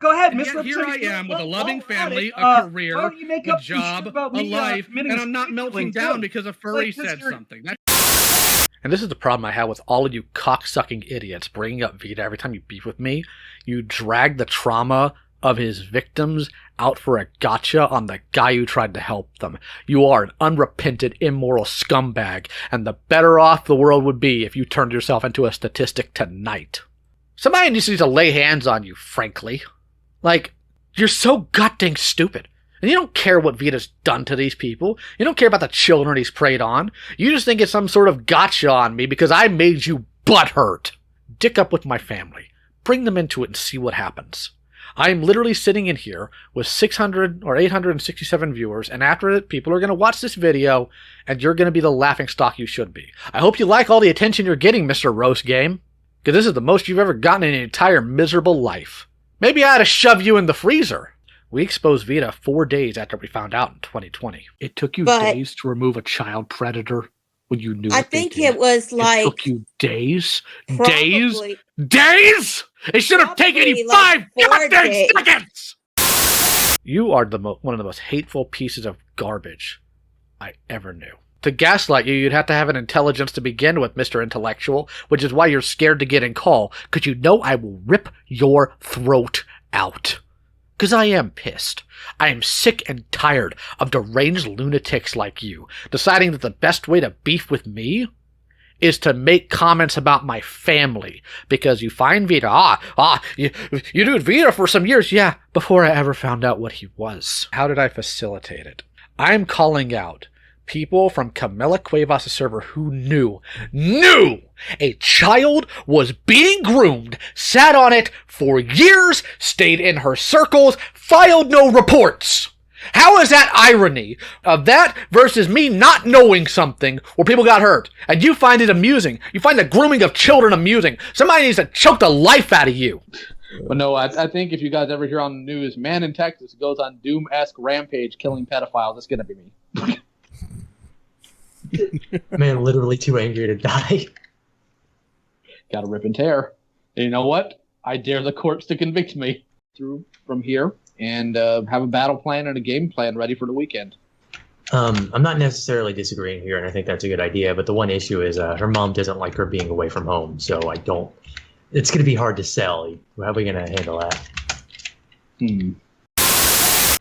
Go ahead, And Mr. yet here I am with a loving family, why a don't career, you make a up some job, shit about a me, life, admitting and I'm not sweet melting feelings, down too. because a It's furry like, 'cause said you're- something. And this is the problem I have with all of you cocksucking idiots bringing up Vita every time you beef with me. You drag the trauma of his victims out for a gotcha on the guy who tried to help them. You are an unrepentant, immoral scumbag, and the better off the world would be if you turned yourself into a statistic tonight. Somebody needs to lay hands on you, frankly. Like, you're so goddamn stupid. And you don't care what Vita's done to these people. You don't care about the children he's preyed on. You just think it's some sort of gotcha on me because I made you butthurt. Dick up with my family. Bring them into it and see what happens. I am literally sitting in here with 600 or 867 viewers, and after it, people are going to watch this video, and you're going to be the laughingstock you should be. I hope you like all the attention you're getting, Mr. Roast Game, because this is the most you've ever gotten in your entire miserable life. Maybe I ought to shove you in the freezer. We exposed Vita 4 days after we found out in 2020. It took you days to remove a child predator when you knew I think it was like... It took you days? Probably, Days? It should have taken you like 5 4 goddamn days. seconds! You are one of the most hateful pieces of garbage I ever knew. To gaslight you, you'd have to have an intelligence to begin with, Mr. Intellectual, which is why you're scared to get in call, because you know I will rip your throat out. Because I am pissed. I am sick and tired of deranged lunatics like you deciding that the best way to beef with me is to make comments about my family. Because you find Vita, you knew Vita for some years, yeah, before I ever found out what he was. How did I facilitate it? I'm calling out people from Camila Cuevas' server who knew a child was being groomed, sat on it for years, stayed in her circles, filed no reports. How is that irony of that versus me not knowing something where people got hurt? And you find it amusing. You find the grooming of children amusing. Somebody needs to choke the life out of you. But no, I think if you guys ever hear on the news, man in Texas goes on Doom-esque rampage killing pedophiles, it's going to be me. Man, literally too angry to die. Gotta rip and tear. And you know what? I dare the courts to convict me through from here and have a battle plan and a game plan ready for the weekend. I'm not necessarily disagreeing here, and I think that's a good idea, but the one issue is her mom doesn't like her being away from home, so it's going to be hard to sell. How are we going to handle that?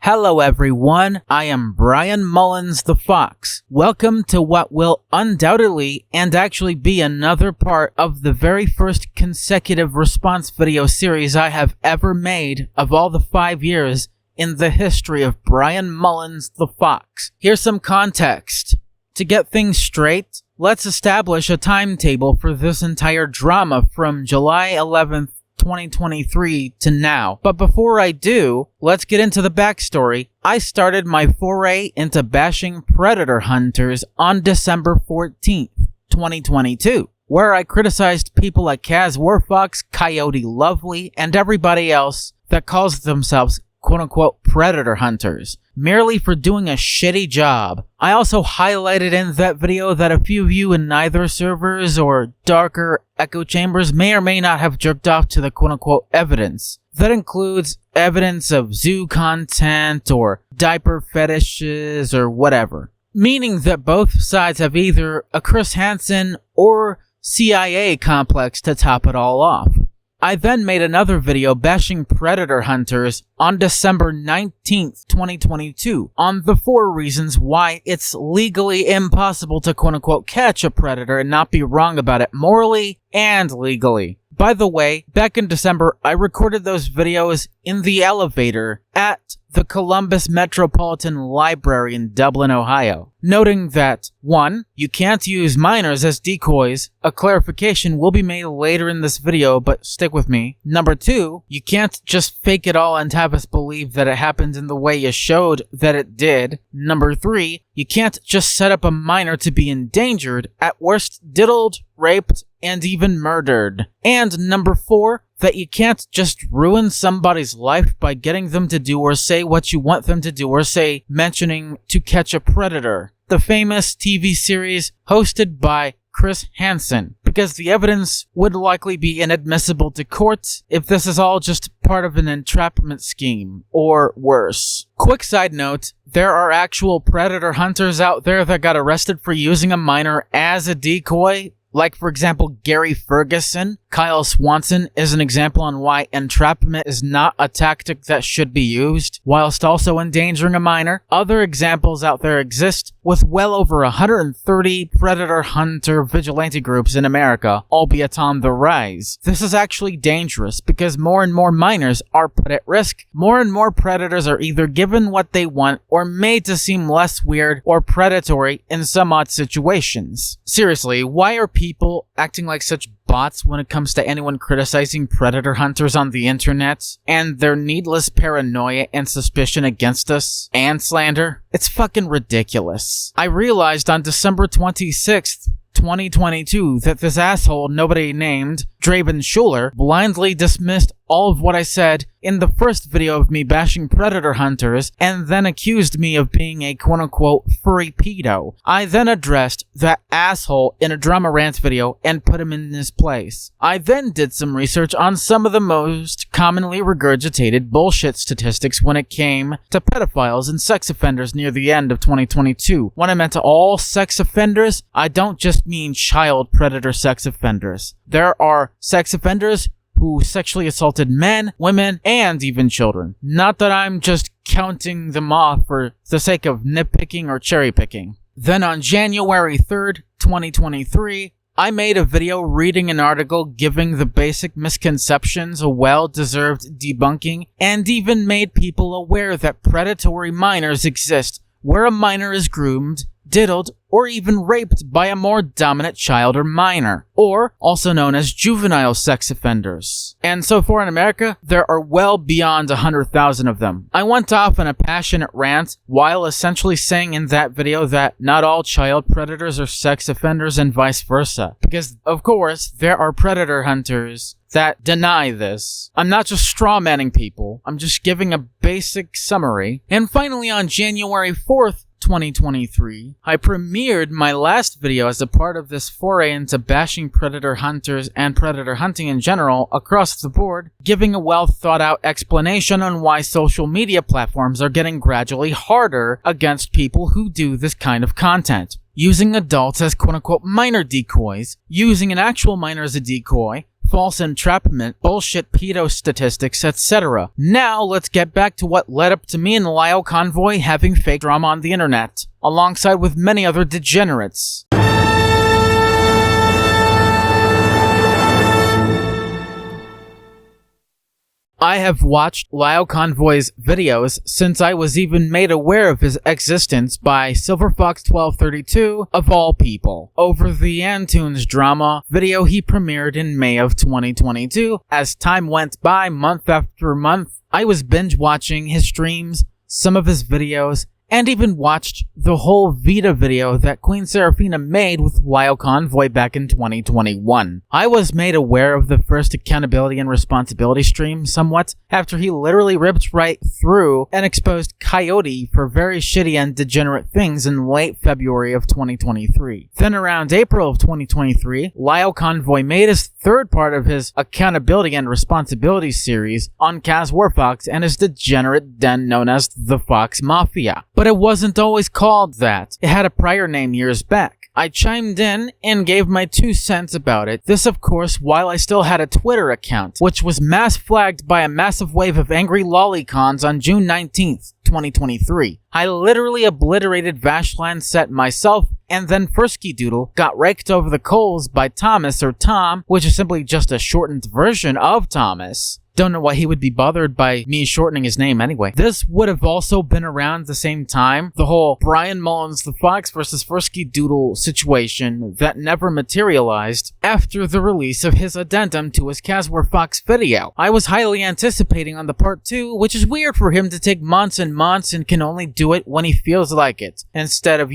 Hello everyone, I am Brian Mullins the Fox. Welcome to what will undoubtedly and actually be another part of the very first consecutive response video series I have ever made of all the 5 years in the history of Brian Mullins the Fox. Here's some context. To get things straight, let's establish a timetable for this entire drama from July 11th, 2023 to now. But before I do, let's get into the backstory. I started my foray into bashing predator hunters on December 14th, 2022, where I criticized people like Kaz Warfox, Coyote Lovely, and everybody else that calls themselves quote-unquote predator hunters, merely for doing a shitty job. I also highlighted in that video that a few of you in neither servers or darker echo chambers may or may not have jerked off to the quote-unquote evidence. That includes evidence of zoo content or diaper fetishes or whatever. Meaning that both sides have either a Chris Hansen or CIA complex to top it all off. I then made another video bashing predator hunters on December 19th, 2022 on the 4 reasons why it's legally impossible to quote-unquote catch a predator and not be wrong about it morally and legally. By the way, back in December, I recorded those videos in the elevator at the Columbus Metropolitan Library in Dublin, Ohio, noting that 1. You can't use minors as decoys. A clarification will be made later in this video, but stick with me. Number 2, you can't just fake it all and have us believe that it happened in the way you showed that it did. Number 3, you can't just set up a minor to be endangered, at worst diddled, raped, and even murdered. And number 4, that you can't just ruin somebody's life by getting them to do or say what you want them to do, or say mentioning To Catch a Predator, the famous TV series hosted by Chris Hansen. because the evidence would likely be inadmissible to court if this is all just part of an entrapment scheme, or worse. Quick side note, there are actual predator hunters out there that got arrested for using a minor as a decoy. Like, for example, Gary Ferguson. Kyle Swanson is an example on why entrapment is not a tactic that should be used, whilst also endangering a minor. Other examples out there exist, with well over 130 predator hunter vigilante groups in America, albeit on the rise. This is actually dangerous, because more and more minors are put at risk. More and more predators are either given what they want, or made to seem less weird or predatory in some odd situations. Seriously, why are people acting like such bots when it comes to anyone criticizing predator hunters on the internet, and their needless paranoia and suspicion against us, and slander? It's fucking ridiculous. I realized on December 26th, 2022, that this asshole nobody named, Draven Schuler, blindly dismissed all of what I said in the first video of me bashing predator hunters, and then accused me of being a quote-unquote furry pedo. I then addressed that asshole in a drama rant video and put him in his place. I then did some research on some of the most commonly regurgitated bullshit statistics when it came to pedophiles and sex offenders near the end of 2022. When I meant all sex offenders, I don't just mean child predator sex offenders. There are sex offenders who sexually assaulted men, women, and even children. Not that I'm just counting them off for the sake of nitpicking or cherry picking. Then on January 3rd, 2023, I made a video reading an article giving the basic misconceptions a well-deserved debunking, and even made people aware that predatory minors exist, where a minor is groomed, diddled, or even raped by a more dominant child or minor, or also known as juvenile sex offenders. And so far in America, there are well beyond 100,000 of them. I went off on a passionate rant while essentially saying in that video that not all child predators are sex offenders and vice versa. Because, of course, there are predator hunters that deny this. I'm not just strawmanning people, I'm just giving a basic summary. And finally, on January 4th, 2023, I premiered my last video as a part of this foray into bashing predator hunters and predator hunting in general across the board, giving a well thought out explanation on why social media platforms are getting gradually harder against people who do this kind of content. Using adults as quote-unquote minor decoys, using an actual minor as a decoy, false entrapment, bullshit pedo statistics, etc. Now, let's get back to what led up to me and Lyle Convoy having fake drama on the internet, alongside with many other degenerates. I have watched Lyle Convoy's videos since I was even made aware of his existence by SilverFox1232, of all people, over the Antunes drama video he premiered in May of 2022. As time went by, month after month, I was binge watching his streams, some of his videos, and even watched the whole Vita video that Queen Seraphina made with Lyle Convoy back in 2021. I was made aware of the first accountability and responsibility stream somewhat after he literally ripped right through and exposed Coyote for very shitty and degenerate things in late February of 2023. Then around April of 2023, Lyle Convoy made his third part of his accountability and responsibility series on Kaz Warfox and his degenerate den known as the Fox Mafia. But it wasn't always called that. It had a prior name years back. I chimed in and gave my 2 cents about it. This, of course, while I still had a Twitter account, which was mass flagged by a massive wave of angry lolicons on June 19th, 2023. I literally obliterated Vashland Set myself, and then Fursky Doodle got raked over the coals by Thomas or Tom, which is simply just a shortened version of Thomas. Don't know why he would be bothered by me shortening his name anyway. This would have also been around the same time, the whole Brian Mullins the Fox versus Fursky Doodle situation that never materialized after the release of his addendum to his Caswar Fox video. I was highly anticipating on the part 2, which is weird for him to take months and months and can only do it when he feels like it, instead of,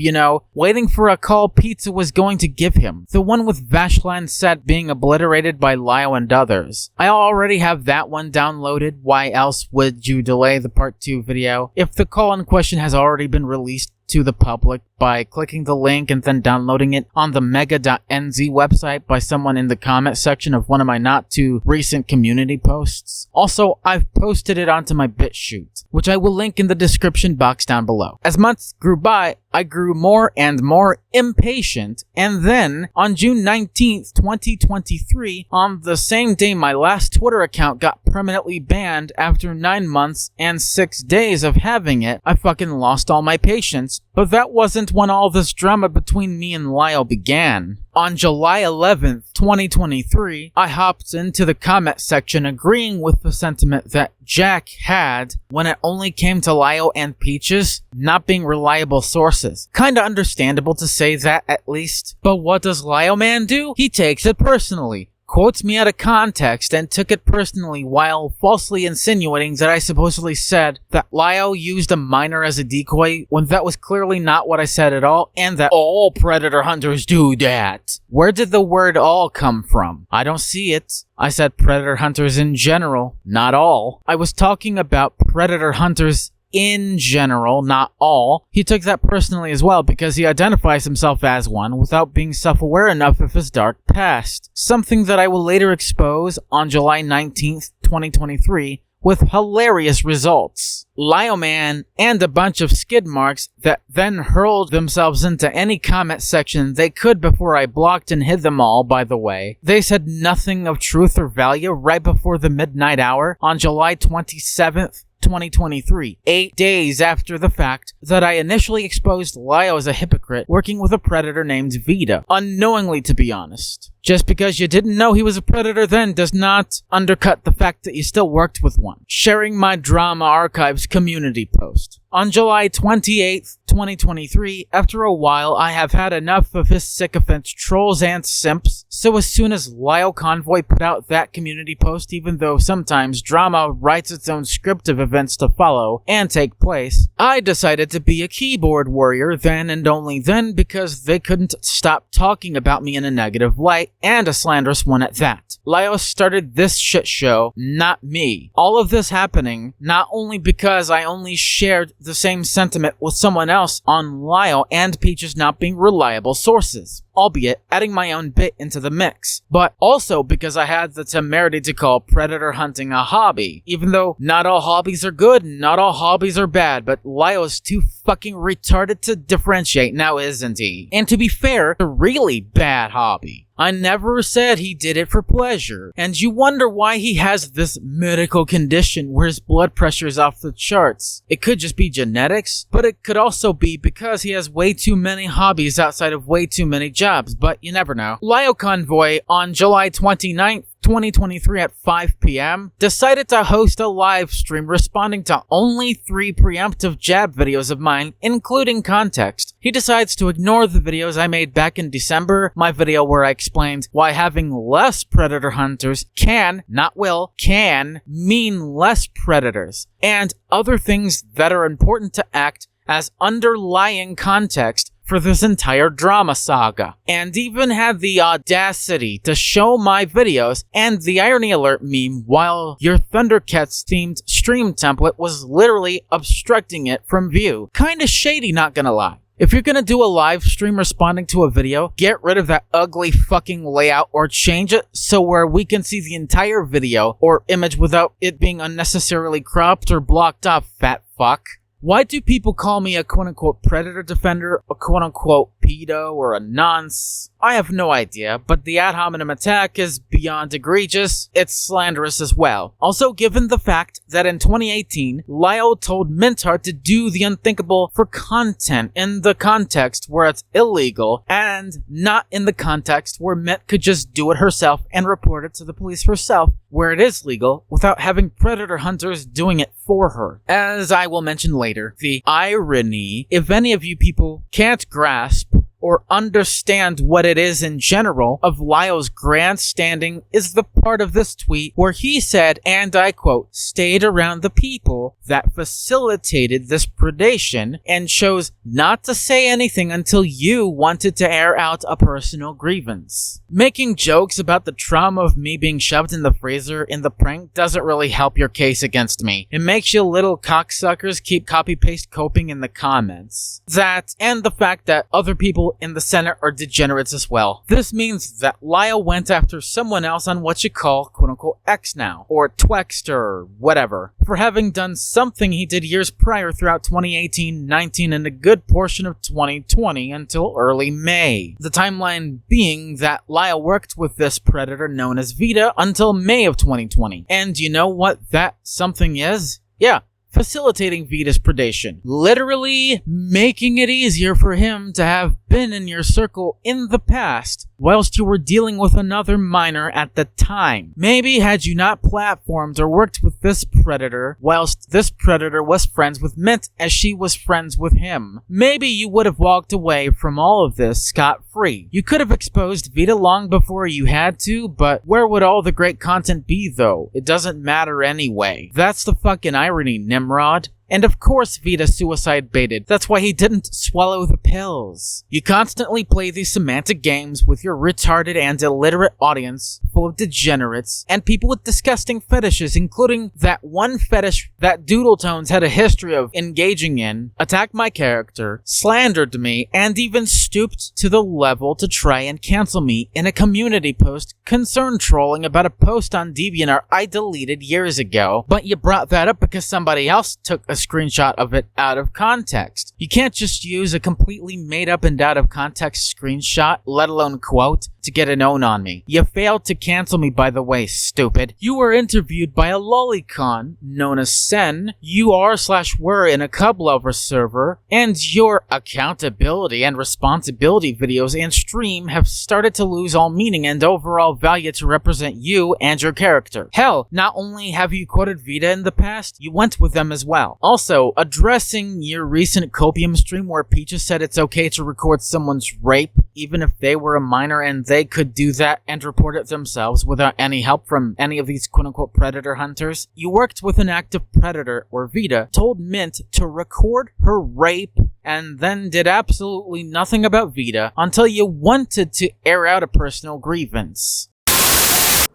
waiting for a call Pizza was going to give him. The one with Vashland Set being obliterated by Lyle and others. I already have that one downloaded. Why else would you delay the part 2 video if the call in question has already been released to the public by clicking the link and then downloading it on the mega.nz website by someone in the comment section of one of my not too recent community posts. Also, I've posted it onto my BitChute, which I will link in the description box down below. As months grew by, I grew more and more impatient, and then on June 19th, 2023, on the same day my last Twitter account got permanently banned after 9 months and 6 days of having it, I fucking lost all my patience. But that wasn't when all this drama between me and Lyle began. On July 11th, 2023, I hopped into the comment section agreeing with the sentiment that Jack had when it only came to Lyle and Peaches not being reliable sources. Kinda understandable to say that at least. But what does Lyle man do? He takes it personally. Quotes me out of context and took it personally while falsely insinuating that I supposedly said that Lyle used a minor as a decoy when that was clearly not what I said at all, and that all predator hunters do that. Where did the word all come from? I don't see it. I said predator hunters in general, not all. I was talking about predator hunters in general, not all. He took that personally as well because he identifies himself as one without being self-aware enough of his dark past. Something that I will later expose on July 19th, 2023 with hilarious results. Lyle man and a bunch of skid marks that then hurled themselves into any comment section they could before I blocked and hid them all, by the way. They said nothing of truth or value right before the midnight hour on July 27th, 2023, 8 days after the fact that I initially exposed Lyle as a hypocrite working with a predator named Vita, unknowingly to be honest. Just because you didn't know he was a predator then does not undercut the fact that you still worked with one. Sharing my Drama Archives community post. On July 28th, 2023, after a while, I have had enough of his sycophant trolls and simps, so as soon as Lyle Convoy put out that community post, even though sometimes drama writes its own script of events to follow and take place, I decided to be a keyboard warrior then and only then because they couldn't stop talking about me in a negative light, and a slanderous one at that. Lyle started this shit show, not me. All of this happening not only because I only shared the same sentiment with someone else on Lyle and Peaches not being reliable sources, albeit adding my own bit into the mix, but also because I had the temerity to call predator hunting a hobby, even though not all hobbies are good and not all hobbies are bad, but Lyle is too fucking retarded to differentiate, now isn't he? And to be fair, a really bad hobby. I never said he did it for pleasure, and you wonder why he has this medical condition where his blood pressure is off the charts. It could just be genetics, but it could also be because he has way too many hobbies outside of way too many jobs, but you never know. Lyle Convoy, on July 29th, 2023 at 5 p.m., decided to host a live stream responding to only 3 preemptive jab videos of mine, including context. He decides to ignore the videos I made back in December, my video where I explained why having less predator hunters can, not will, can mean less predators, and other things that are important to act as underlying context for this entire drama saga, and even had the audacity to show my videos and the irony alert meme while your Thundercats themed stream template was literally obstructing it from view. Kinda shady, not gonna lie. If you're gonna do a live stream responding to a video, get rid of that ugly fucking layout or change it so where we can see the entire video or image without it being unnecessarily cropped or blocked off, fat fuck. Why do people call me a quote-unquote predator defender, a quote-unquote pedo, or a nonce? I have no idea, but the ad hominem attack is beyond egregious. It's slanderous as well. Also, given the fact that in 2018, Lyle told Mintheart to do the unthinkable for content in the context where it's illegal, and not in the context where Mint could just do it herself and report it to the police herself, where it is legal, without having predator hunters doing it for her. As I will mention later, the irony, if any of you people can't grasp or understand what it is in general of Lyle's grandstanding is the part of this tweet where he said, and I quote, stayed around the people that facilitated this predation and chose not to say anything until you wanted to air out a personal grievance. Making jokes about the trauma of me being shoved in the freezer in the prank doesn't really help your case against me. It makes you little cocksuckers keep copy-paste coping in the comments. That, and the fact that other people in the Senate are degenerates as well. This means that Lyle went after someone else on what you call quote-unquote X now, or Twexter, or whatever, for having done something he did years prior throughout 2018, 19, and a good portion of 2020 until early May. The timeline being that Lyle worked with this predator known as Vita until May of 2020. And you know what that something is? Yeah, facilitating Vita's predation. Literally making it easier for him to have been in your circle in the past whilst you were dealing with another minor at the time. Maybe had you not platformed or worked with this predator whilst this predator was friends with Mint as she was friends with him, maybe you would have walked away from all of this scot-free. You could have exposed Vita long before you had to, but where would all the great content be though? It doesn't matter anyway. That's the fucking irony, Nimrod. And of course Vita suicide baited. That's why he didn't swallow the pills. You constantly play these semantic games with your retarded and illiterate audience full of degenerates and people with disgusting fetishes, including that one fetish that Doodle Tones had a history of engaging in, attacked my character, slandered me, and even stooped to the level to try and cancel me in a community post concern trolling about a post on DeviantArt I deleted years ago. But you brought that up because somebody else took a screenshot of it out of context. You can't just use a completely made up and out of context screenshot, let alone quote, to get an own on me. You failed to cancel me, by the way, stupid. You were interviewed by a lolicon known as Sen. You are/were in a Cub Lover server, and your accountability and responsibility videos and stream have started to lose all meaning and overall value to represent you and your character. Hell, not only have you quoted Vita in the past, you went with them as well. Also, addressing your recent Copium stream where Peaches said it's okay to record someone's rape, even if they were a minor and they could do that and report it themselves without any help from any of these quote-unquote predator hunters. You worked with an active predator where Vita told Mint to record her rape and then did absolutely nothing about Vita until you wanted to air out a personal grievance.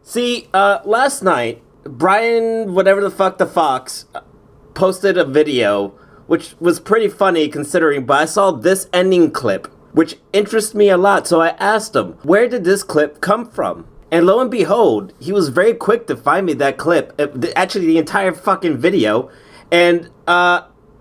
See, last night, Brian, whatever the fuck the fox, posted a video, which was pretty funny considering, but I saw this ending clip, which interests me a lot, so I asked him, where did this clip come from? And lo and behold, he was very quick to find me that clip, actually the entire fucking video, and,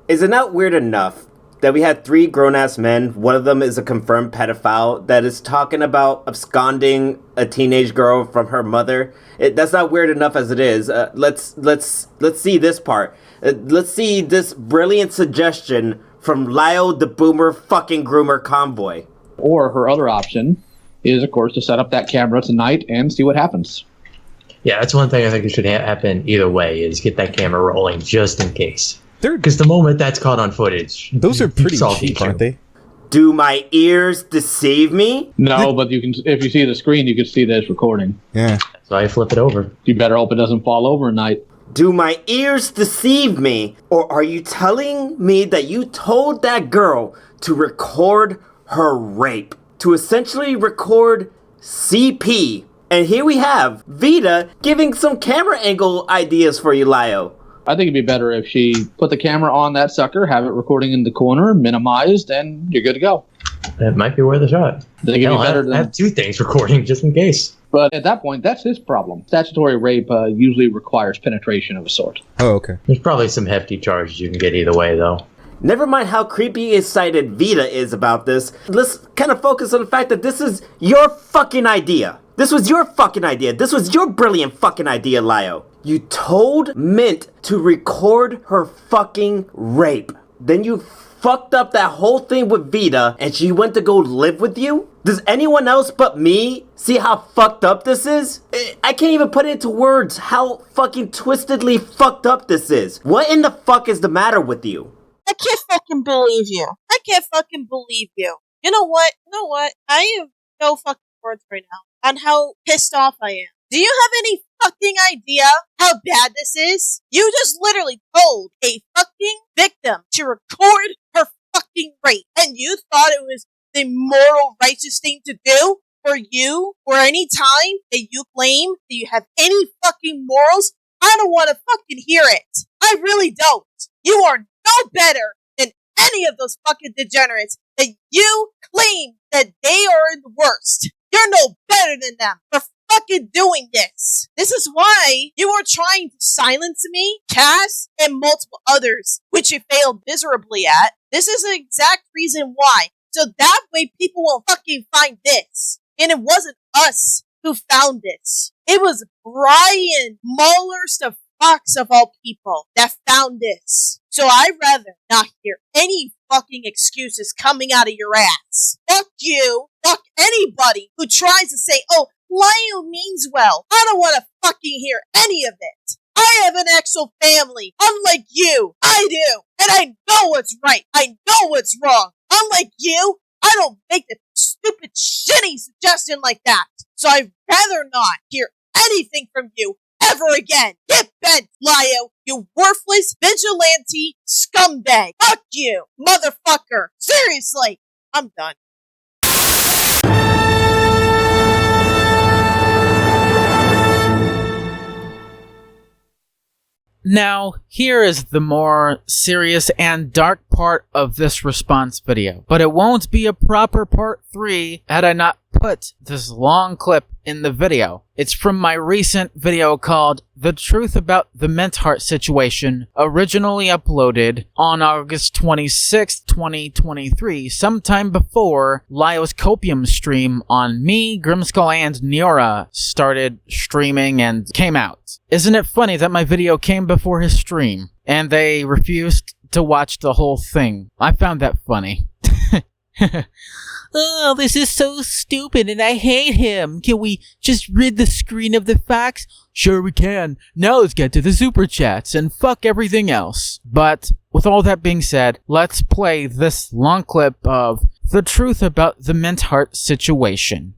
is it not weird enough that we had 3 grown-ass men, one of them is a confirmed pedophile, that is talking about absconding a teenage girl from her mother? That's not weird enough as it is. Let's see this part. Let's see this brilliant suggestion from Lyle the Boomer fucking Groomer Convoy. Or her other option is, of course, to set up that camera tonight and see what happens. Yeah, that's one thing I think that should happen either way, is get that camera rolling just in case. Because the moment that's caught on footage, those are pretty cheap, aren't they? Do my ears deceive me? No, but you can. If you see the screen, you can see that it's recording. Yeah. So I flip it over. You better hope it doesn't fall over at night. Do my ears deceive me? Or are you telling me that you told that girl to record her rape? To essentially record CP. And here we have Vita giving some camera angle ideas for you, Lyle. I think it'd be better if she put the camera on that sucker, have it recording in the corner, minimized, and you're good to go. That might be worth a shot. I think it'd be better than... I have 2 things recording just in case. But at that point, that's his problem. Statutory rape usually requires penetration of a sort. Oh, okay. There's probably some hefty charges you can get either way, though. Never mind how creepy excited Vita is about this. Let's kind of focus on the fact that this is your fucking idea. This was your fucking idea. This was your brilliant fucking idea, Lyle. You told Mint to record her fucking rape. Then you fucked up that whole thing with Vita and she went to go live with you? Does anyone else but me see how fucked up this is? I can't even put it into words how fucking twistedly fucked up this is. What in the fuck is the matter with you? I can't fucking believe you. I can't fucking believe you. You know what? I have no fucking words right now on how pissed off I am. Do you have any fucking idea how bad this is? You just literally told a fucking victim to record her fucking rape, and you thought it was the moral righteous thing to do for you, or any time that you claim that you have any fucking morals? I don't want to fucking hear it. I really don't. You are no better than any of those fucking degenerates that you claim that they are the worst. You're no better than them for fucking doing this. This is why you are trying to silence me, Cass, and multiple others, which you failed miserably at. This is the exact reason why. So that way people will fucking find this. And it wasn't us who found this. It was Brian Mullers, the Fox of all people, that found this. So I'd rather not hear any fucking excuses coming out of your ass. Fuck you. Fuck anybody who tries to say, oh, Lyle means well. I don't want to fucking hear any of it. I have an actual family, unlike you. I do. And I know what's right. I know what's wrong. Unlike you, I don't make the stupid, shitty suggestion like that. So I'd rather not hear anything from you ever again. Get bent, Lyle, you worthless vigilante scumbag. Fuck you, motherfucker. Seriously, I'm done. Now, here is the more serious and dark part of this response video, but it won't be a proper part 3 had I not put this long clip in the video. It's from my recent video called The Truth About the Mint Heart Situation, originally uploaded on August 26, 2023, sometime before Lyle's Copium stream on me, Grimskull, and Neora started streaming and came out. Isn't it funny that my video came before his stream, and they refused to watch the whole thing? I found that funny. Oh, this is so stupid and I hate him. Can we just rid the screen of the facts? Sure we can. Now let's get to the super chats and fuck everything else. But with all that being said, let's play this long clip of The Truth About the Mint Heart Situation.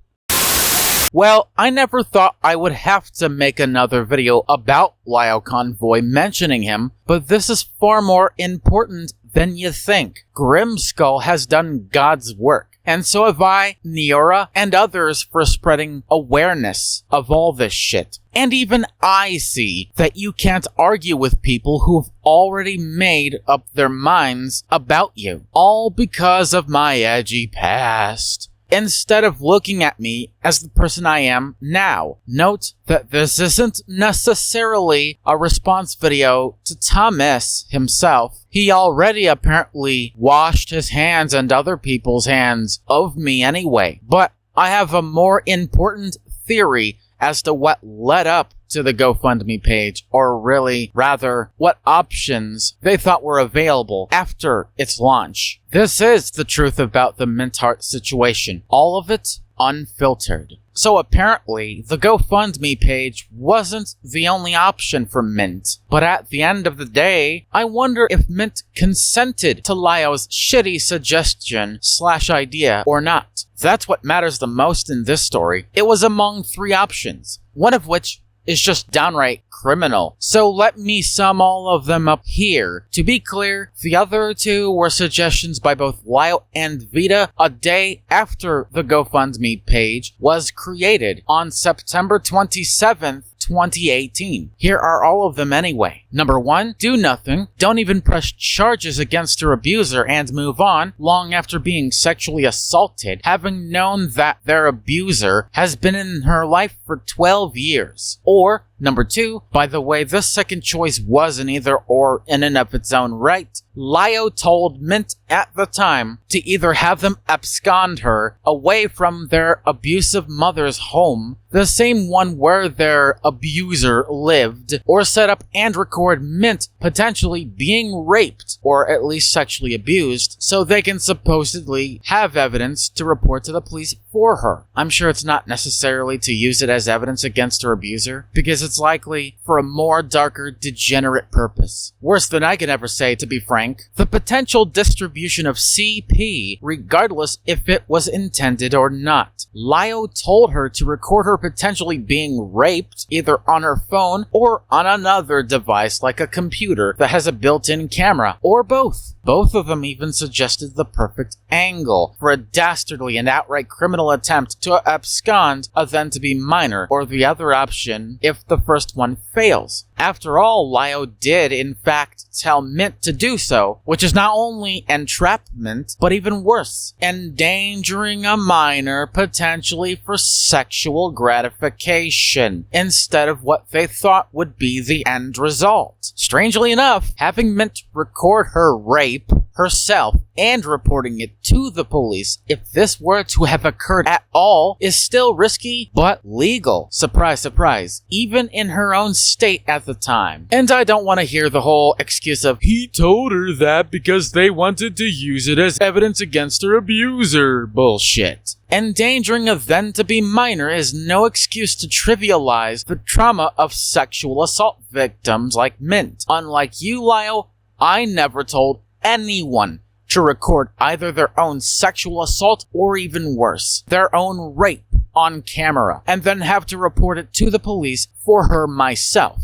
Well, I never thought I would have to make another video about Lyle Convoy mentioning him, but this is far more important than you think. Grimskull has done God's work. And so have I, Neora, and others for spreading awareness of all this shit. And even I see that you can't argue with people who've already made up their minds about you. All because of my edgy past. Instead of looking at me as the person I am now. Note that this isn't necessarily a response video to Thomas himself. He already apparently washed his hands and other people's hands of me anyway. But I have a more important theory as to what led up to the GoFundMe page, or really, rather, what options they thought were available after its launch. This is the truth about the Mint Heart situation. All of it unfiltered. So apparently, the GoFundMe page wasn't the only option for Mint. But at the end of the day, I wonder if Mint consented to Lyle's shitty suggestion/idea or not. That's what matters the most in this story. It was among 3 options, one of which is just downright criminal. So let me sum all of them up here. To be clear, the other 2 were suggestions by both Lyle and Vita a day after the GoFundMe page was created on September 27th, 2018. Here are all of them anyway. Number 1, do nothing. Don't even press charges against her abuser and move on long after being sexually assaulted, having known that their abuser has been in her life for 12 years. Or, number 2, by the way, this second choice was an either or in and of its own right. Lyle told Mint at the time to either have them abscond her away from their abusive mother's home, the same one where their abuser lived, or set up and record Mint potentially being raped, or at least sexually abused, so they can supposedly have evidence to report to the police for her. I'm sure it's not necessarily to use it as evidence against her abuser, because it's likely for a more darker, degenerate purpose. Worse than I can ever say, to be frank. The potential distribution of CP, regardless if it was intended or not. Lyle told her to record her potentially being raped, either on her phone or on another device like a computer that has a built-in camera, or both. Both of them even suggested the perfect angle for a dastardly and outright criminal attempt to abscond a then-to-be minor, or the other option if the first one fails. After all, Lyle did in fact tell Mint to do so, which is not only entrapment, but even worse, endangering a minor potentially for sexual gratification, instead of what they thought would be the end result. Strangely enough, having Mint record her rape herself and reporting it to the police, if this were to have occurred at all, is still risky but legal. Surprise, surprise, even in her own state at the time. And I don't want to hear the whole excuse of, he told her that because they wanted to use it as evidence against her abuser bullshit. Endangering a then-to-be minor is no excuse to trivialize the trauma of sexual assault victims like Mint. Unlike you, Lyle, I never told anyone to record either their own sexual assault or even worse, their own rape on camera, and then have to report it to the police for her myself.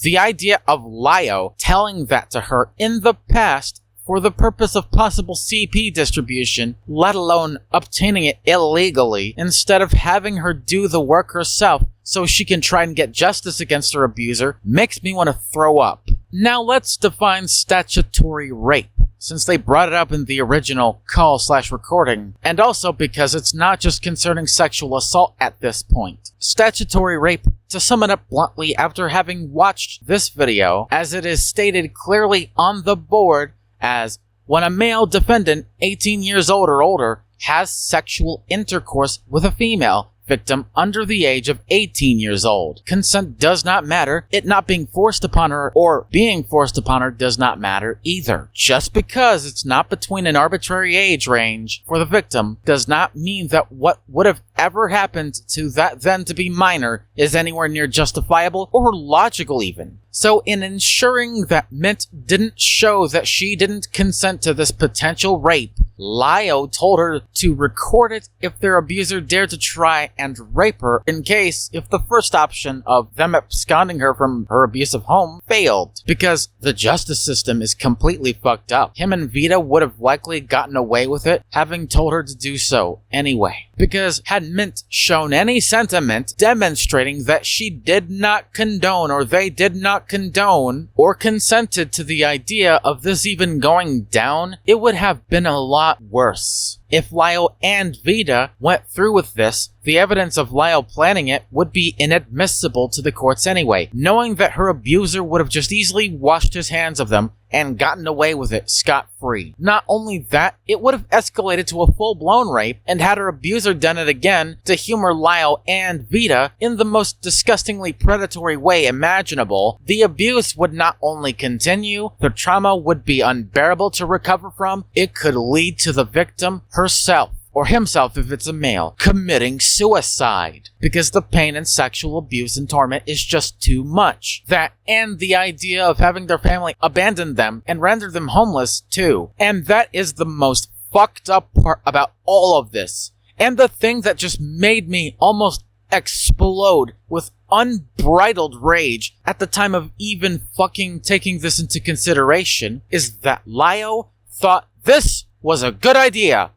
The idea of Lyle telling that to her in the past for the purpose of possible CP distribution, let alone obtaining it illegally, instead of having her do the work herself so she can try and get justice against her abuser, makes me want to throw up. Now let's define statutory rape, since they brought it up in the original call/recording, and also because it's not just concerning sexual assault at this point. Statutory rape, to sum it up bluntly after having watched this video, as it is stated clearly on the board as when a male defendant 18 years old or older has sexual intercourse with a female victim under the age of 18 years old. Consent does not matter. It not being forced upon her or being forced upon her does not matter either. Just because it's not between an arbitrary age range for the victim does not mean that what would have ever happened to that then-to-be minor is anywhere near justifiable or logical even. So in ensuring that Mint didn't show that she didn't consent to this potential rape, Lyle told her to record it if their abuser dared to try and rape her in case if the first option of them absconding her from her abusive home failed. Because the justice system is completely fucked up. Him and Vita would have likely gotten away with it, having told her to do so anyway. Because had Mint shown any sentiment demonstrating that she did not condone or they did not condone or consented to the idea of this even going down, it would have been a lot worse. If Lyle and Vita went through with this, the evidence of Lyle planning it would be inadmissible to the courts anyway, knowing that her abuser would have just easily washed his hands of them and gotten away with it scot-free. Not only that, it would have escalated to a full-blown rape, and had her abuser done it again to humor Lyle and Vita in the most disgustingly predatory way imaginable, the abuse would not only continue, the trauma would be unbearable to recover from, it could lead to the victim herself, or himself if it's a male, committing suicide. Because the pain and sexual abuse and torment is just too much. That and the idea of having their family abandon them and render them homeless too. And that is the most fucked up part about all of this. And the thing that just made me almost explode with unbridled rage at the time of even fucking taking this into consideration is that Lyle thought this was a good idea.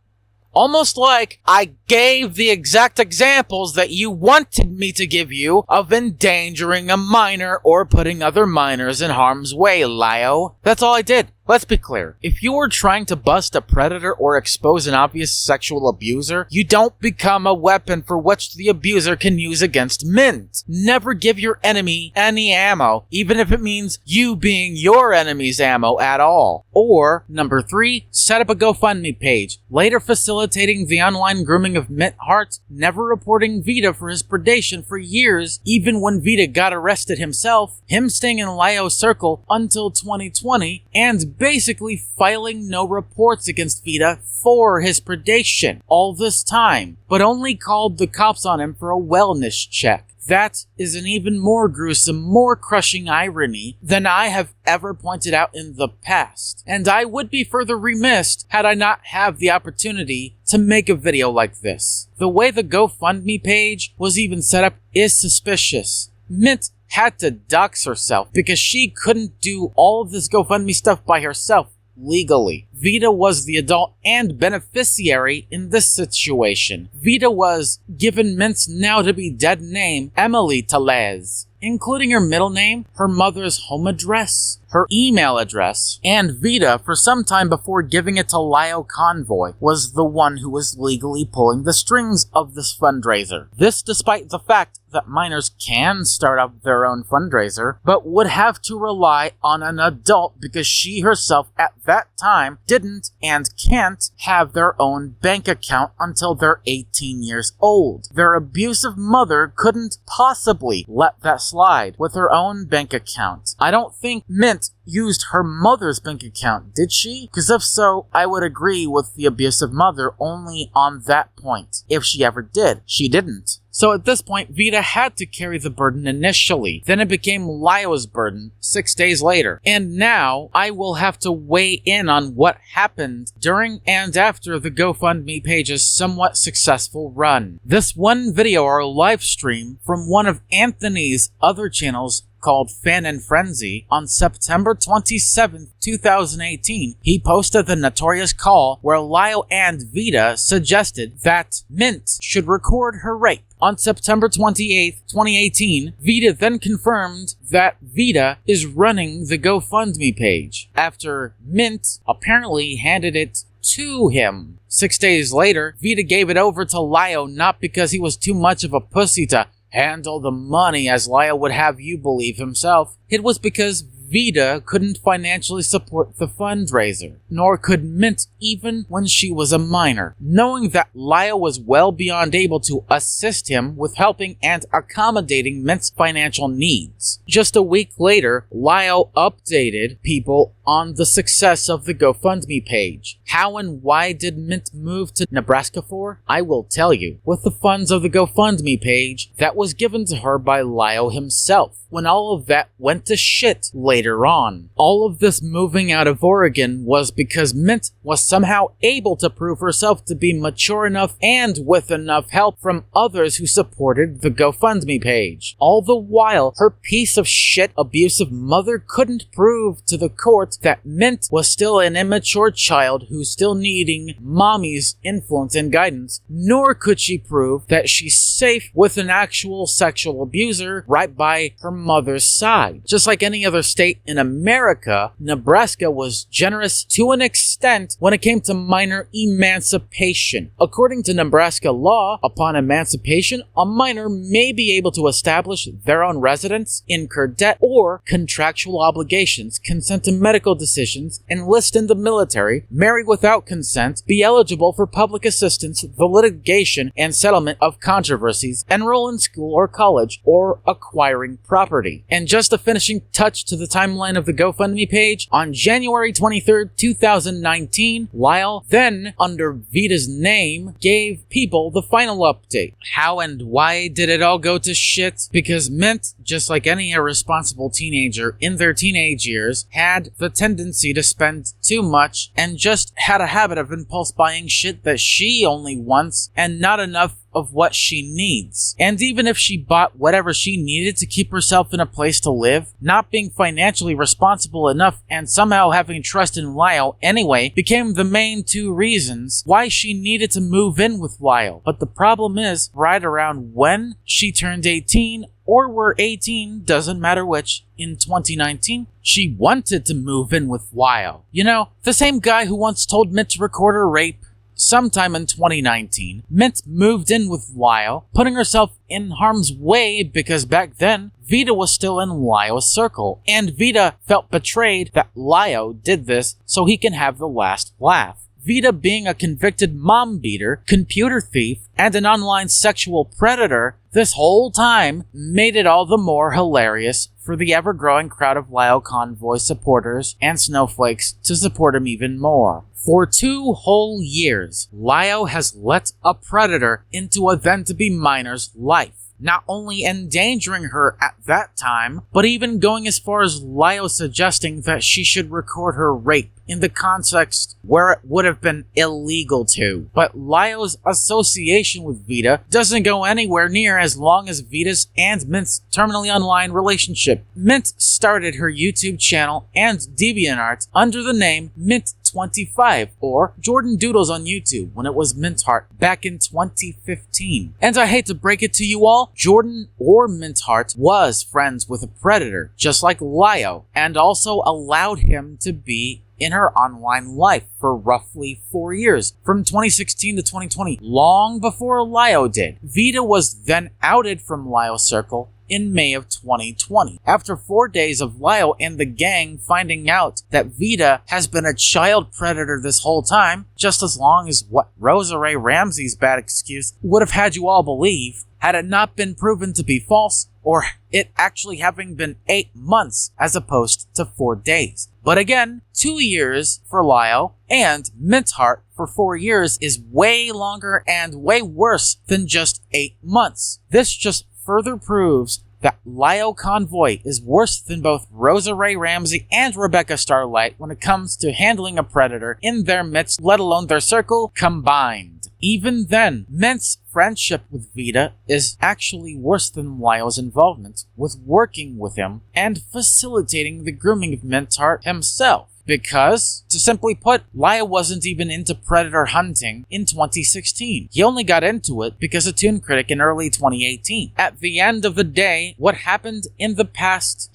Almost like I gave the exact examples that you wanted me to give you of endangering a minor or putting other minors in harm's way, Lyle. That's all I did. Let's be clear. If you were trying to bust a predator or expose an obvious sexual abuser, you don't become a weapon for which the abuser can use against Mint. Never give your enemy any ammo, even if it means you being your enemy's ammo at all. Or, number 3, set up a GoFundMe page, later facilitating the online grooming string of Mint hearts, never reporting Vita for his predation for years, even when Vita got arrested himself, him staying in Lyo's circle until 2020, and basically filing no reports against Vita for his predation all this time, but only called the cops on him for a wellness check. That is an even more gruesome, more crushing irony than I have ever pointed out in the past. And I would be further remiss had I not have the opportunity to make a video like this. The way the GoFundMe page was even set up is suspicious. Mint had to dox herself because she couldn't do all of this GoFundMe stuff by herself legally. Vita was the adult and beneficiary in this situation. Vita was given Mint's now-to-be-dead name, Emily Tellez, including her middle name, her mother's home address, her email address, and Vita, for some time before giving it to Lyle Convoy, was the one who was legally pulling the strings of this fundraiser. This despite the fact that minors can start up their own fundraiser, but would have to rely on an adult because she herself at that time didn't and can't have their own bank account until they're 18 years old. Their abusive mother couldn't possibly let that slide with her own bank account. I don't think Mint used her mother's bank account, did she? Because if so, I would agree with the abusive mother only on that point. If she ever did, she didn't. So at this point, Vita had to carry the burden initially. Then it became Lyo's burden 6 days later. And now I will have to weigh in on what happened during and after the GoFundMe page's somewhat successful run. This one video or live stream from one of Anthony's other channels called Fan and Frenzy, on September 27th, 2018, he posted the notorious call where Lyle and Vita suggested that Mint should record her rape. On September 28th, 2018, Vita then confirmed that Vita is running the GoFundMe page, after Mint apparently handed it to him. 6 days later, Vita gave it over to Lyle not because he was too much of a pussy to handle the money as Lyle would have you believe himself. It was because Vita couldn't financially support the fundraiser, nor could Mint even when she was a minor. Knowing that Lyle was well beyond able to assist him with helping and accommodating Mint's financial needs. Just a week later, Lyle updated people on the success of the GoFundMe page. How and why did Mint move to Nebraska for? I will tell you. With the funds of the GoFundMe page that was given to her by Lyle himself, when all of that went to shit later on. All of this moving out of Oregon was because Mint was somehow able to prove herself to be mature enough and with enough help from others who supported the GoFundMe page. All the while, her piece of shit abusive mother couldn't prove to the court that Mint was still an immature child who's still needing mommy's influence and guidance, nor could she prove that she's safe with an actual sexual abuser right by her mother's side. Just like any other state in America, Nebraska was generous to an extent when it came to minor emancipation. According to Nebraska law, upon emancipation, a minor may be able to establish their own residence, incur debt or contractual obligations, consent to medical decisions, enlist in the military, marry without consent, be eligible for public assistance, the litigation and settlement of controversies, enroll in school or college, or acquiring property. And just a finishing touch to the timeline of the GoFundMe page, on January 23rd, 2019, Lyle, then under Vita's name, gave people the final update. How and why did it all go to shit? Because Mint, just like any irresponsible teenager in their teenage years, had the tendency to spend too much and just had a habit of impulse buying shit that she only wants and not enough of what she needs. And even if she bought whatever she needed to keep herself in a place to live, not being financially responsible enough and somehow having trust in Lyle anyway became the main two reasons why she needed to move in with Lyle. But the problem is, right around when she turned 18, or were 18, doesn't matter which, in 2019, she wanted to move in with Lyle. You know, the same guy who once told Mint to record her rape. Sometime in 2019, Mint moved in with Lyle, putting herself in harm's way because back then, Vita was still in Lyle's circle, and Vita felt betrayed that Lyle did this so he can have the last laugh. Vita being a convicted mom beater, computer thief, and an online sexual predator, this whole time made it all the more hilarious for the ever-growing crowd of Lyle Convoy supporters and snowflakes to support him even more. For 2 whole years, Lyle has let a predator into a then-to-be minor's life, not only endangering her at that time, but even going as far as Lyle suggesting that she should record her rape in the context where it would have been illegal to. But Lyle's association with Vita doesn't go anywhere near as long as Vita's and Mint's terminally online relationship. Mint started her YouTube channel and DeviantArt under the name Mint25 or Jordan Doodles on YouTube when it was Mintheart back in 2015. And I hate to break it to you all, Jordan or Mintheart was friends with a predator, just like Lyle, and also allowed him to be in her online life for roughly 4 years, from 2016 to 2020, long before Lyle did. Vita was then outed from Lyle's circle in May of 2020. After 4 days of Lyle and the gang finding out that Vita has been a child predator this whole time, just as long as what Rosa Ray Ramsey's bad excuse would have had you all believe, had it not been proven to be false, or it actually having been 8 months as opposed to 4 days. But again, 2 years for Lyle and Mintheart for 4 years is way longer and way worse than just 8 months. This just further proves that Lyle Convoy is worse than both Rosa Ray Ramsey and Rebecca Starlight when it comes to handling a predator in their midst, let alone their circle combined. Even then, Mint's friendship with Vita is actually worse than Lyle's involvement with working with him and facilitating the grooming of Mintheart himself. Because, to simply put, Lyle wasn't even into predator hunting in 2016. He only got into it because of Toon Critic in early 2018. At the end of the day, what happened in the past,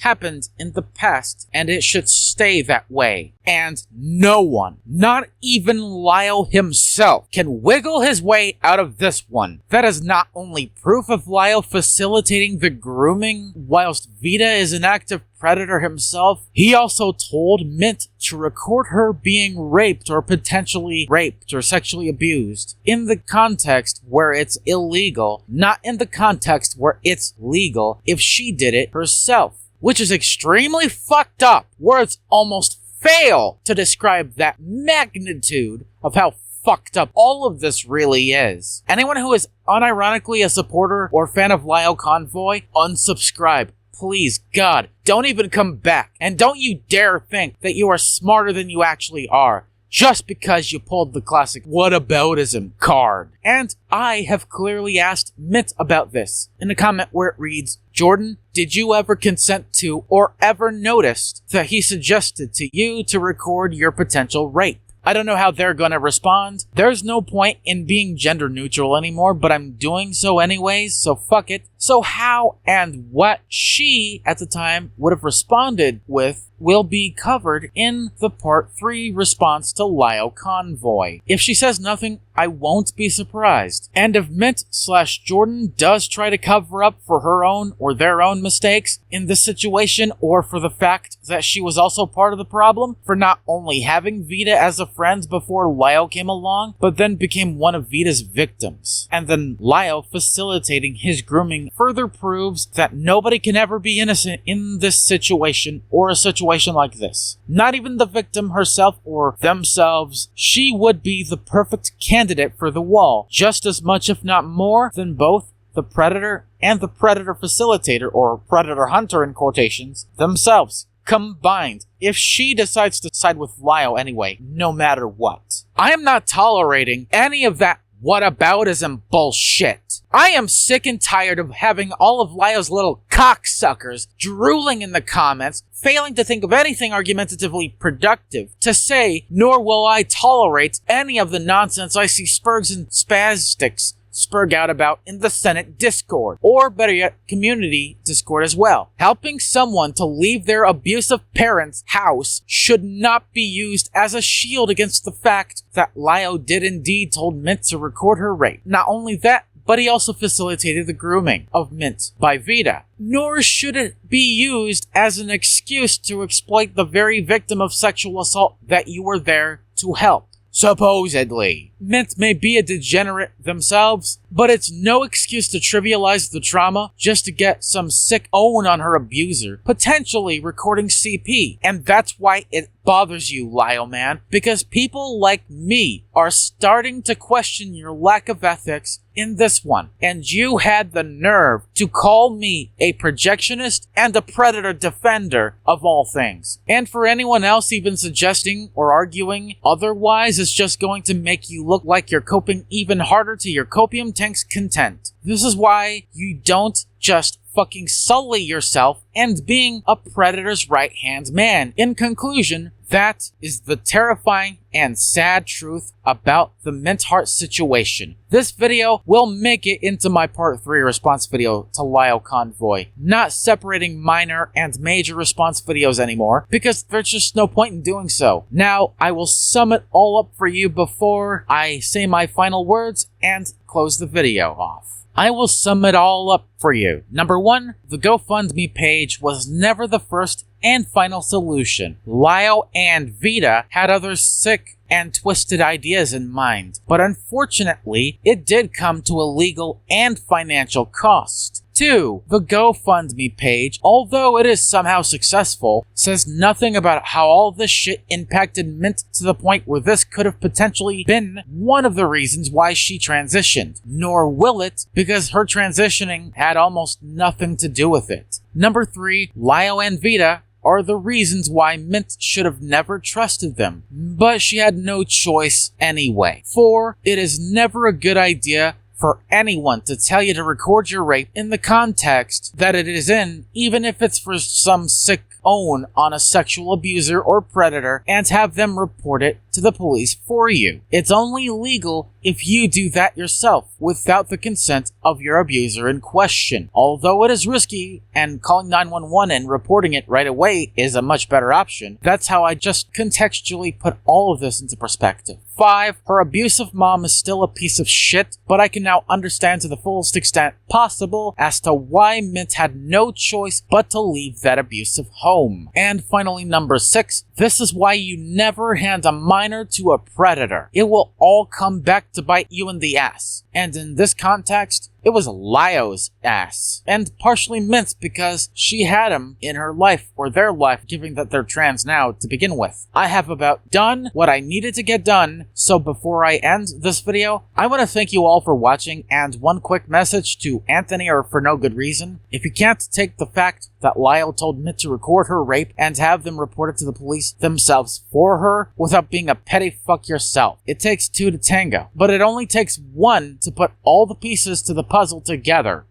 and it should stay that way. And no one, not even Lyle himself, can wiggle his way out of this one. That is not only proof of Lyle facilitating the grooming whilst Vita is an active predator himself, he also told Mint to record her being raped or potentially raped or sexually abused in the context where it's illegal, not in the context where it's legal if she did it herself. Which is extremely fucked up. Words almost fail to describe that magnitude of how fucked up all of this really is. Anyone who is unironically a supporter or fan of Lyle Convoy, unsubscribe. Please, God, don't even come back. And don't you dare think that you are smarter than you actually are, just because you pulled the classic whataboutism card. And I have clearly asked Mint about this in a comment where it reads, Jordan, did you ever consent to or ever noticed that he suggested to you to record your potential rape? I don't know how they're gonna respond. There's no point in being gender neutral anymore, but I'm doing so anyways, so fuck it. So how and what she, at the time, would have responded with will be covered in the Part 3 response to Lyle Convoy. If she says nothing, I won't be surprised. And if Mint/Jordan does try to cover up for her own or their own mistakes in this situation, or for the fact that she was also part of the problem for not only having Vita as a friend before Lyle came along, but then became one of Vita's victims, and then Lyle facilitating his grooming, further proves that nobody can ever be innocent in this situation or a situation like this. Not even the victim herself or themselves. She would be the perfect candidate for the wall, just as much if not more than both the predator and the predator facilitator, or predator hunter in quotations, themselves combined, if she decides to side with Lyle anyway, no matter what. I am not tolerating any of that whataboutism bullshit. I am sick and tired of having all of Lyle's little cocksuckers drooling in the comments, failing to think of anything argumentatively productive to say, nor will I tolerate any of the nonsense I see Spurgs and Spastics spurg out about in the Senate Discord, or better yet, community Discord as well. Helping someone to leave their abusive parents' house should not be used as a shield against the fact that Lyle did indeed told Mint to record her rape. Not only that, but he also facilitated the grooming of Mint by Vita. Nor should it be used as an excuse to exploit the very victim of sexual assault that you were there to help. Supposedly. Mint may be a degenerate themselves, but it's no excuse to trivialize the trauma just to get some sick own on her abuser, potentially recording CP. And that's why it bothers you, Lyle man, because people like me are starting to question your lack of ethics in this one. And you had the nerve to call me a projectionist and a predator defender of all things. And for anyone else even suggesting or arguing otherwise, it's just going to make you look like you're coping even harder to your copium tank's content. This is why you don't just fucking sully yourself and being a predator's right-hand man. In conclusion, that is the terrifying and sad truth about the Mint Heart situation. This video will make it into my part 3 response video to Lyle Convoy, not separating minor and major response videos anymore, because there's just no point in doing so. Now, I will sum it all up for you before I say my final words and close the video off. I will sum it all up for you. Number 1, the GoFundMe page was never the first and final solution. Lyle and Vita had other sick and twisted ideas in mind, but unfortunately, it did come to a legal and financial cost. 2, the GoFundMe page, although it is somehow successful, says nothing about how all this shit impacted Mint to the point where this could have potentially been one of the reasons why she transitioned. Nor will it, because her transitioning had almost nothing to do with it. Number 3, Lyle and Vita are the reasons why Mint should have never trusted them, but she had no choice anyway. 4, it is never a good idea for anyone to tell you to record your rape in the context that it is in, even if it's for some sick own on a sexual abuser or predator, and have them report it to the police for you. It's only legal if you do that yourself without the consent of your abuser in question. Although it is risky, and calling 911 and reporting it right away is a much better option, that's how I just contextually put all of this into perspective. 5, her abusive mom is still a piece of shit, but I can now understand to the fullest extent possible as to why Mint had no choice but to leave that abusive home. And finally, number 6, this is why you never hand a minor to a predator. It will all come back to bite you in the ass. And in this context, it was Lyle's ass. And partially Mint's because she had him in her life, or their life, given that they're trans now to begin with. I have about done what I needed to get done, so before I end this video, I want to thank you all for watching, and one quick message to Anthony or for no good reason. If you can't take the fact that Lyle told Mint to record her rape and have them report it to the police themselves for her without being a petty fuck yourself, it takes 2 to tango, but it only takes 1 to put all the pieces to the puzzle together.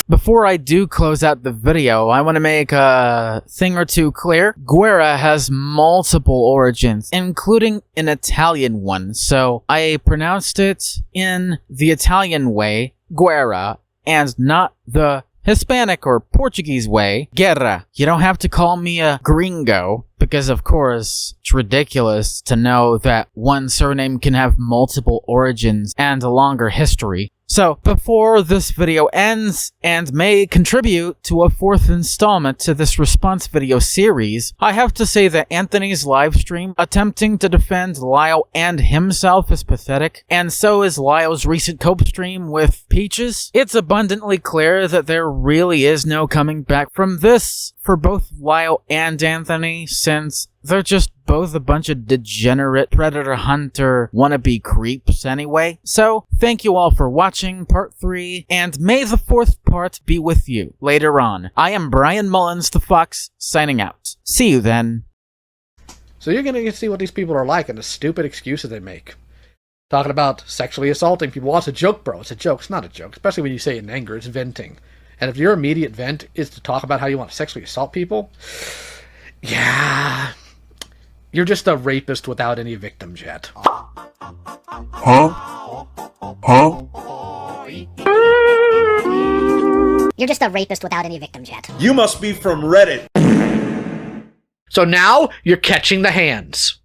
Before I do close out the video, I want to make a thing or two clear. Guerra has multiple origins, including an Italian one, so I pronounced it in the Italian way, Guerra, and not the Hispanic or Portuguese way, guerra. You don't have to call me a gringo, because of course, it's ridiculous to know that one surname can have multiple origins and a longer history. So, before this video ends, and may contribute to a 4th installment to this response video series, I have to say that Anthony's livestream attempting to defend Lyle and himself is pathetic, and so is Lyle's recent cope stream with Peaches. It's abundantly clear that there really is no coming back from this for both Lyle and Anthony, since they're just both a bunch of degenerate predator hunter wannabe creeps anyway. So, thank you all for watching part 3, and may the 4th part be with you later on. I am Brian Mullins the Fox, signing out. See you then. So you're gonna get to see what these people are like and the stupid excuses they make. Talking about sexually assaulting people. Well, it's a joke, bro. It's a joke. It's not a joke. Especially when you say it in anger. It's venting. And if your immediate vent is to talk about how you want to sexually assault people, yeah, you're just a rapist without any victims yet. Huh? You're just a rapist without any victims yet. You must be from Reddit. So now you're catching the hands.